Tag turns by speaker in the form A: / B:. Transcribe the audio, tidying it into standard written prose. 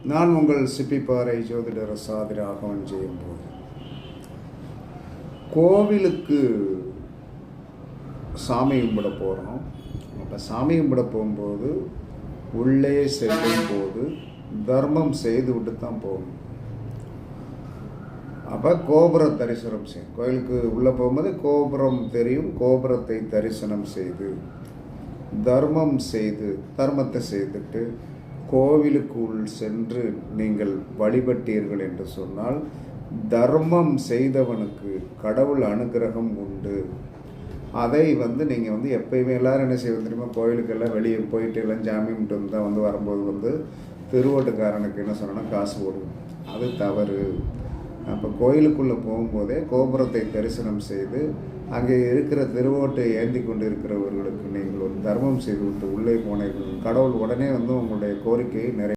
A: நான் உங்கள் சிப்பிப்பாறை ஜோதிடர் சாதி ராகவன் செய்யும்போது கோவிலுக்கு சாமி கும்பிட போகிறோம். அப்போ சாமி கும்பிட போகும்போது உள்ளே செல்லும் போது தர்மம் செய்து விட்டு தான் போகணும். அப்போ கோபுர தரிசனம் செய்யும். கோயிலுக்கு உள்ளே போகும்போது கோபுரம் தெரியும். கோபுரத்தை தரிசனம் செய்து தர்மத்தை செய்துட்டு கோவிலுக்குள் சென்று நீங்கள் வழிபட்டீர்கள் என்று சொன்னால் தர்மம் செய்தவனுக்கு கடவுள் அனுகிரகம் உண்டு. அதை நீங்கள் எப்பயுமே எல்லோரும் என்ன செய்வது தெரியுமா, கோயிலுக்கெல்லாம் வெளியே போயிட்டு எல்லாம் ஜாமி மட்டும் தான் வரும்போது திருவோட்டுக்காரனுக்கு என்ன சொன்னால் காசு போடுவோம். அது தவறு. அப்போ கோயிலுக்குள்ளே போகும்போதே கோபுரத்தை தரிசனம் செய்து அங்கே இருக்கிற திருவோட்டை ஏந்தி கொண்டு இருக்கிறவர்களுக்கு நீங்கள் ஒரு தர்மம் செய்து விட்டு உள்ளே போனீர்கள், கடவுள் உடனே உங்களுடைய கோரிக்கையை